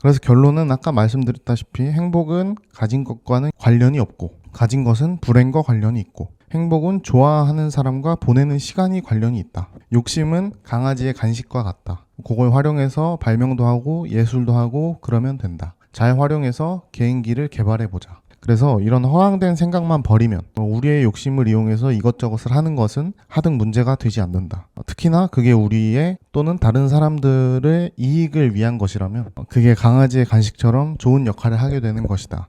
그래서 결론은 아까 말씀드렸다시피 행복은 가진 것과는 관련이 없고, 가진 것은 불행과 관련이 있고, 행복은 좋아하는 사람과 보내는 시간이 관련이 있다. 욕심은 강아지의 간식과 같다. 그걸 활용해서 발명도 하고 예술도 하고 그러면 된다. 잘 활용해서 개인기를 개발해보자. 그래서 이런 허황된 생각만 버리면 우리의 욕심을 이용해서 이것저것을 하는 것은 하등 문제가 되지 않는다. 특히나 그게 우리의 또는 다른 사람들의 이익을 위한 것이라면 그게 강아지의 간식처럼 좋은 역할을 하게 되는 것이다.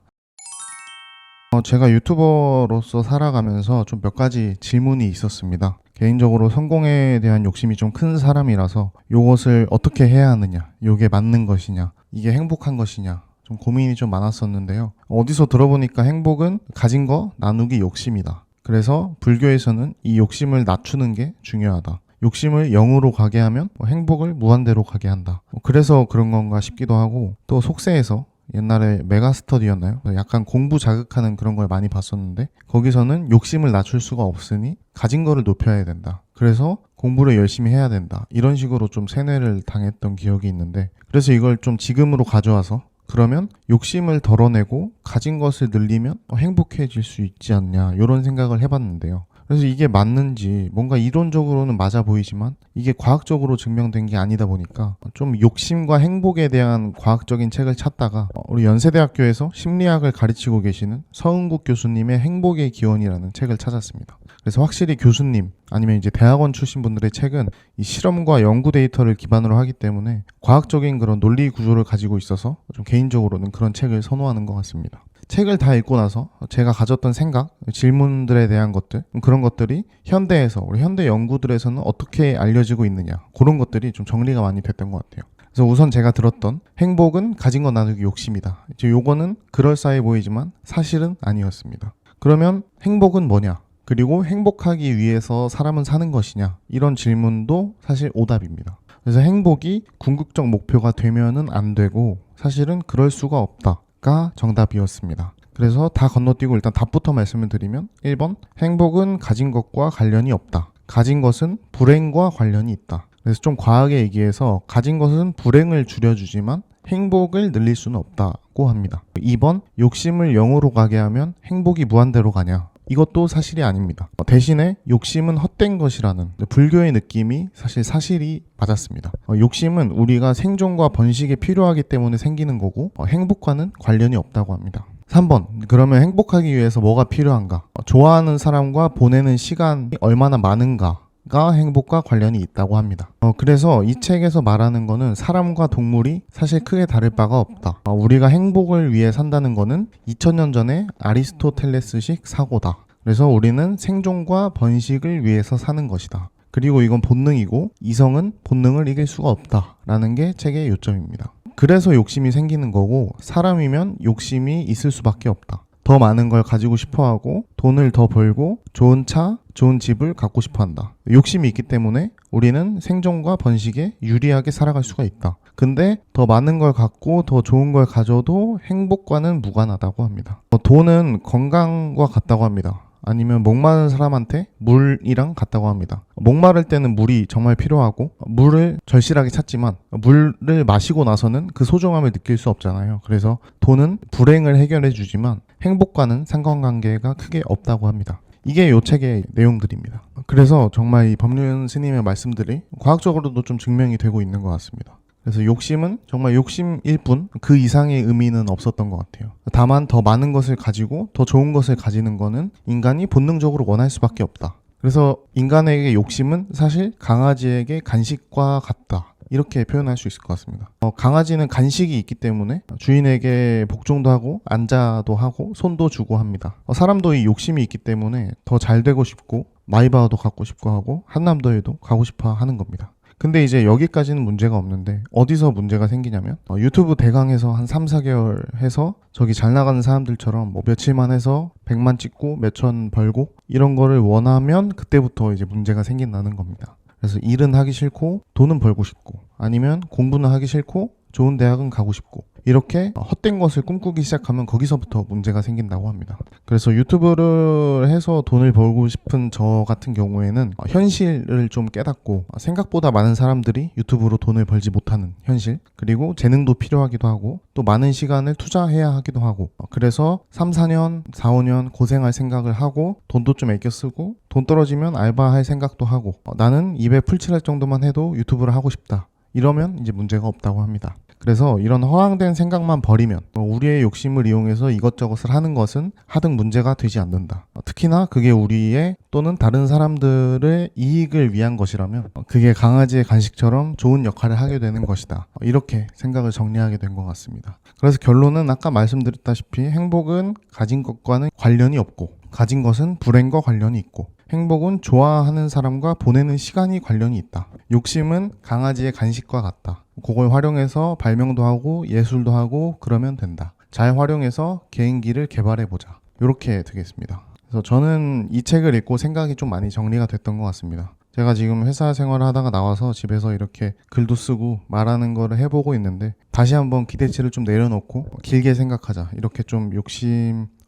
제가 유튜버로서 살아가면서 좀 몇 가지 질문이 있었습니다. 개인적으로 성공에 대한 욕심이 좀 큰 사람이라서 이것을 어떻게 해야 하느냐, 이게 맞는 것이냐, 이게 행복한 것이냐, 좀 고민이 좀 많았었는데요. 어디서 들어보니까 행복은 가진 거 나누기 욕심이다. 그래서 불교에서는 이 욕심을 낮추는 게 중요하다. 욕심을 0으로 가게 하면 행복을 무한대로 가게 한다. 그래서 그런 건가 싶기도 하고, 또 속세에서 옛날에 메가스터디였나요? 약간 공부 자극하는 그런 걸 많이 봤었는데, 거기서는 욕심을 낮출 수가 없으니 가진 거를 높여야 된다. 그래서 공부를 열심히 해야 된다. 이런 식으로 좀 세뇌를 당했던 기억이 있는데, 그래서 이걸 좀 지금으로 가져와서 그러면 욕심을 덜어내고 가진 것을 늘리면 행복해질 수 있지 않냐, 이런 생각을 해봤는데요. 그래서 이게 맞는지 뭔가 이론적으로는 맞아 보이지만 이게 과학적으로 증명된 게 아니다 보니까 좀 욕심과 행복에 대한 과학적인 책을 찾다가 우리 연세대학교에서 심리학을 가르치고 계시는 서은국 교수님의 행복의 기원이라는 책을 찾았습니다. 그래서 확실히 교수님 아니면 이제 대학원 출신 분들의 책은 이 실험과 연구 데이터를 기반으로 하기 때문에 과학적인 그런 논리 구조를 가지고 있어서 좀 개인적으로는 그런 책을 선호하는 것 같습니다. 책을 다 읽고 나서 제가 가졌던 생각, 질문들에 대한 것들, 그런 것들이 현대에서, 우리 현대 연구들에서는 어떻게 알려지고 있느냐, 그런 것들이 좀 정리가 많이 됐던 것 같아요. 그래서 우선 제가 들었던 행복은 가진 거 나누기 욕심이다. 이제 요거는 그럴싸해 보이지만 사실은 아니었습니다. 그러면 행복은 뭐냐? 그리고 행복하기 위해서 사람은 사는 것이냐? 이런 질문도 사실 오답입니다. 그래서 행복이 궁극적 목표가 되면은 안 되고 사실은 그럴 수가 없다가 정답이었습니다. 그래서 다 건너뛰고 일단 답부터 말씀을 드리면 1번 행복은 가진 것과 관련이 없다. 가진 것은 불행과 관련이 있다. 그래서 좀 과하게 얘기해서 가진 것은 불행을 줄여주지만 행복을 늘릴 수는 없다고 합니다. 2번 욕심을 0으로 가게 하면 행복이 무한대로 가냐? 이것도 사실이 아닙니다. 대신에 욕심은 헛된 것이라는 불교의 느낌이 사실이 맞았습니다. 욕심은 우리가 생존과 번식에 필요하기 때문에 생기는 거고 행복과는 관련이 없다고 합니다. 3번, 그러면 행복하기 위해서 뭐가 필요한가? 좋아하는 사람과 보내는 시간이 얼마나 많은가? 가 행복과 관련이 있다고 합니다. 그래서 이 책에서 말하는 거는 사람과 동물이 사실 크게 다를 바가 없다. 우리가 행복을 위해 산다는 거는 2000년 전에 아리스토텔레스식 사고다. 그래서 우리는 생존과 번식을 위해서 사는 것이다. 그리고 이건 본능이고 이성은 본능을 이길 수가 없다라는 게 책의 요점입니다. 그래서 욕심이 생기는 거고 사람이면 욕심이 있을 수밖에 없다. 더 많은 걸 가지고 싶어하고 돈을 더 벌고 좋은 차, 좋은 집을 갖고 싶어한다. 욕심이 있기 때문에 우리는 생존과 번식에 유리하게 살아갈 수가 있다. 근데 더 많은 걸 갖고 더 좋은 걸 가져도 행복과는 무관하다고 합니다. 돈은 건강과 같다고 합니다. 아니면 목마른 사람한테 물이랑 같다고 합니다. 목마를 때는 물이 정말 필요하고 물을 절실하게 찾지만 물을 마시고 나서는 그 소중함을 느낄 수 없잖아요. 그래서 돈은 불행을 해결해 주지만 행복과는 상관관계가 크게 없다고 합니다. 이게 이 책의 내용들입니다. 그래서 정말 이 법륜 스님의 말씀들이 과학적으로도 좀 증명이 되고 있는 것 같습니다. 그래서 욕심은 정말 욕심일 뿐 그 이상의 의미는 없었던 것 같아요. 다만 더 많은 것을 가지고 더 좋은 것을 가지는 거는 인간이 본능적으로 원할 수밖에 없다. 그래서 인간에게 욕심은 사실 강아지에게 간식과 같다. 이렇게 표현할 수 있을 것 같습니다. 강아지는 간식이 있기 때문에 주인에게 복종도 하고 앉아도 하고 손도 주고 합니다. 사람도 이 욕심이 있기 때문에 더 잘 되고 싶고 마이바흐도 갖고 싶고 하고 한남더에도 가고 싶어 하는 겁니다. 근데 이제 여기까지는 문제가 없는데 어디서 문제가 생기냐면 유튜브 대강에서 한 3, 4개월 해서 저기 잘 나가는 사람들처럼 뭐 며칠만 해서 100만 찍고 몇천 벌고 이런 거를 원하면 그때부터 이제 문제가 생긴다는 겁니다. 그래서 일은 하기 싫고 돈은 벌고 싶고 아니면 공부는 하기 싫고 좋은 대학은 가고 싶고 이렇게 헛된 것을 꿈꾸기 시작하면 거기서부터 문제가 생긴다고 합니다. 그래서 유튜브를 해서 돈을 벌고 싶은 저 같은 경우에는 현실을 좀 깨닫고 생각보다 많은 사람들이 유튜브로 돈을 벌지 못하는 현실, 그리고 재능도 필요하기도 하고 또 많은 시간을 투자해야 하기도 하고, 그래서 3, 4년, 4, 5년 고생할 생각을 하고 돈도 좀 아껴 쓰고 돈 떨어지면 알바할 생각도 하고 나는 입에 풀칠할 정도만 해도 유튜브를 하고 싶다, 이러면 이제 문제가 없다고 합니다. 그래서 이런 허황된 생각만 버리면 우리의 욕심을 이용해서 이것저것을 하는 것은 하등 문제가 되지 않는다. 특히나 그게 우리의 또는 다른 사람들의 이익을 위한 것이라면 그게 강아지의 간식처럼 좋은 역할을 하게 되는 것이다. 이렇게 생각을 정리하게 된 것 같습니다. 그래서 결론은 아까 말씀드렸다시피 행복은 가진 것과는 관련이 없고 가진 것은 불행과 관련이 있고 행복은 좋아하는 사람과 보내는 시간이 관련이 있다. 욕심은 강아지의 간식과 같다. 그걸 활용해서 발명도 하고 예술도 하고 그러면 된다. 잘 활용해서 개인기를 개발해보자. 이렇게 되겠습니다. 그래서 저는 이 책을 읽고 생각이 좀 많이 정리가 됐던 것 같습니다. 제가 지금 회사 생활을 하다가 나와서 집에서 이렇게 글도 쓰고 말하는 거를 해보고 있는데 다시 한번 기대치를 좀 내려놓고 길게 생각하자, 이렇게 좀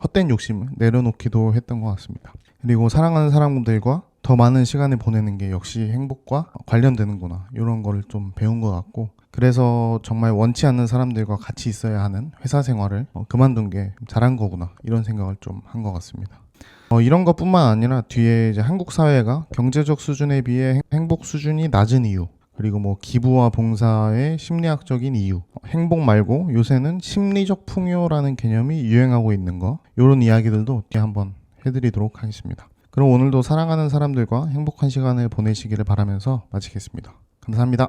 헛된 욕심을 내려놓기도 했던 것 같습니다. 그리고 사랑하는 사람들과 더 많은 시간을 보내는 게 역시 행복과 관련되는구나, 이런 걸 좀 배운 것 같고, 그래서 정말 원치 않는 사람들과 같이 있어야 하는 회사 생활을 그만둔 게 잘한 거구나, 이런 생각을 좀 한 것 같습니다. 이런 것뿐만 아니라 뒤에 이제 한국 사회가 경제적 수준에 비해 행복 수준이 낮은 이유, 그리고 뭐 기부와 봉사의 심리학적인 이유, 행복 말고 요새는 심리적 풍요라는 개념이 유행하고 있는 거, 이런 이야기들도 뒤에 한번 해드리도록 하겠습니다. 그럼 오늘도 사랑하는 사람들과 행복한 시간을 보내시기를 바라면서 마치겠습니다. 감사합니다.